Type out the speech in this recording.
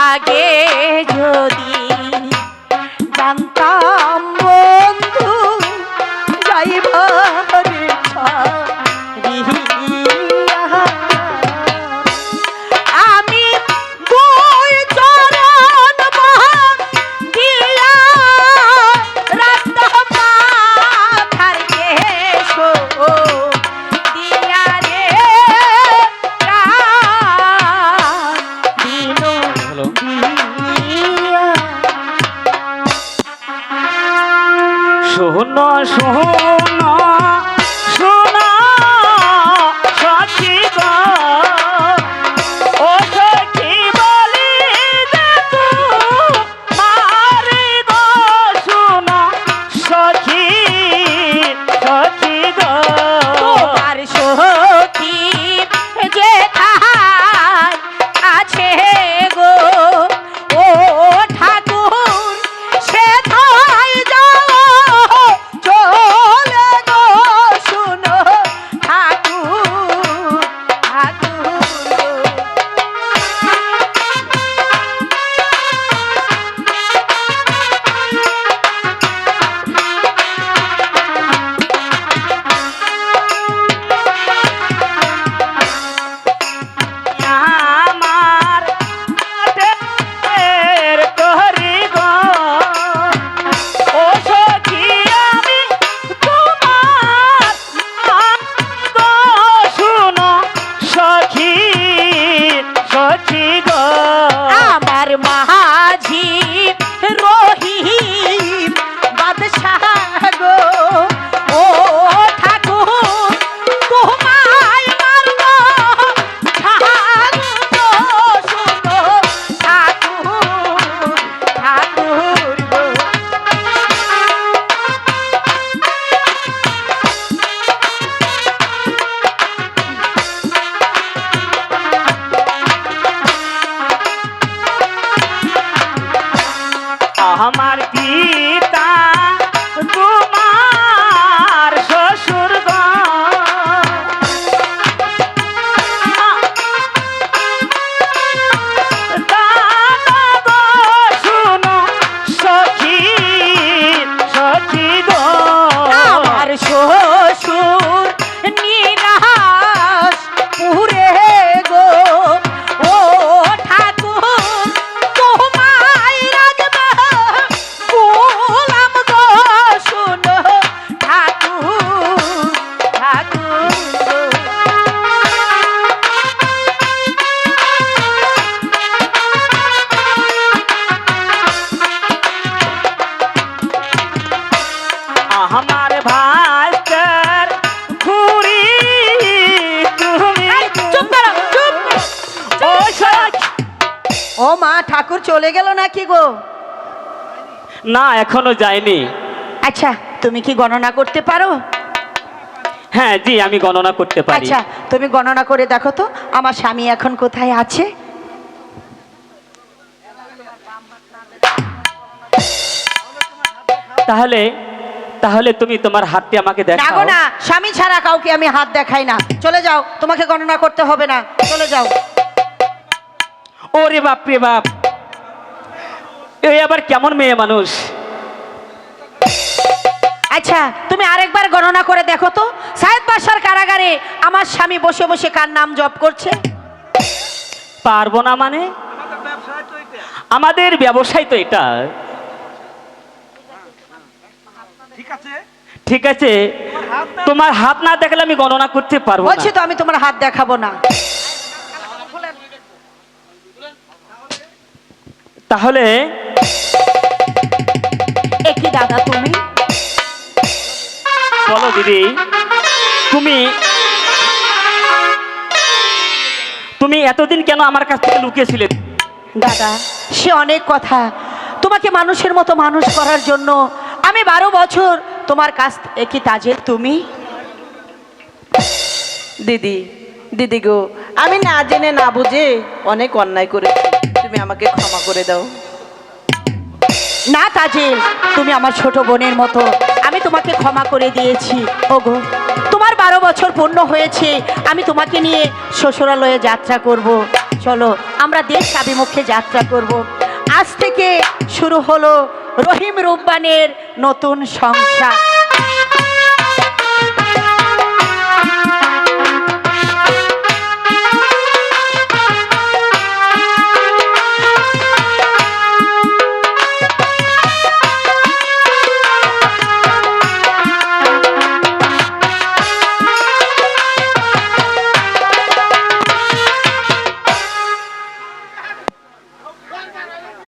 আগে যদি জানতাম বন্ধু যাইবার ছাড়িয়া আমি দুই চরণ দিয়া রাত মাথার কেশ দিয়া রে দিন দিয়া শোনো শোনো শোনো সখী গো ও সখী বলি যে তোমারি গো শোনো সখী সখী গো তোমার সখী যেথায় আছে গো ও ঠাকুর সেথায় যাও চলে গো শুনো ঠাকুর ঠাকুর আমার পেটের তরি গো ও সখী আমি তোমার গো শুনো সখী সখী গো আমার মাঝি রহিম বাদশাহ গো ও ঠাকুর তোমায় মারব ঠাকুর শুনো ঠাকুর ঠাকুর গো আমার পিতা তোমার শ্বশুর গো দাদা গো শুনো সখী সখী গো আমার শ্বশুর নিরাশ পুরে গো ও ঠাকুর তোমায় রাখবে গোলাম গো শুনো ঠাকুর ঠাকুর আমার ভাস্কর ঘুরি তুমি চুপ করো চুপ ও সখী ও মা ঠাকুর চলে গেল নাকি গো না এখনো যায়নি আচ্ছা তুমি কি গণনা করতে পারো হ্যাঁ জি আমি গণনা করতে পারি আচ্ছা তুমি গণনা করে দেখো তো আমার স্বামী এখন কোথায় আছে তাহলে তাহলে তুমি তোমার হাতটি আমাকে না দেখাও গো না স্বামী ছাড়া কাউকে আমি হাত দেখাই না চলে যাও তোমাকে গণনা করতে হবে না চলে যাও ওরে বাপ রে বাপ এই আবার কেমন মেয়ে মানুষ আচ্ছা তুমি আরেকবার গণনা করে দেখো তো সায়েদ বাসার কারাগারে আমার স্বামী বসে বসে কার নাম জপ করছে পারবো না মানে আমাদের ব্যবসায় তো এটা ঠিক আছে তোমার হাত না দেখলে আমি গণনা করতে পারবো বলছি না তো আমি তোমার হাত দেখাবো না তাহলে একই দাদা তুমি বলো দিদি তুমি তুমি এতদিন কেন আমার কাছ থেকে লুকিয়েছিলে দাদা সে অনেক কথা তোমাকে মানুষের মতো মানুষ করার জন্য আমি 12 বছর তোমার কাছ একই তাজের তুমি দিদি দিদি গো আমি না জেনে না বুঝে অনেক অন্যায় করেছি তুমি আমাকে ক্ষমা করে দাও না তাজেল তুমি আমার ছোট বোনের মতো আমি তোমাকে ক্ষমা করে দিয়েছি ওগো তোমার 12 বছর পূর্ণ হয়েছে আমি তোমাকে নিয়ে শ্বশুরালয়ে যাত্রা করব চলো আমরা দেশ আভিমুখে যাত্রা করব। আজ থেকে শুরু হলো রহিম রুব্বানের নতুন সংসার।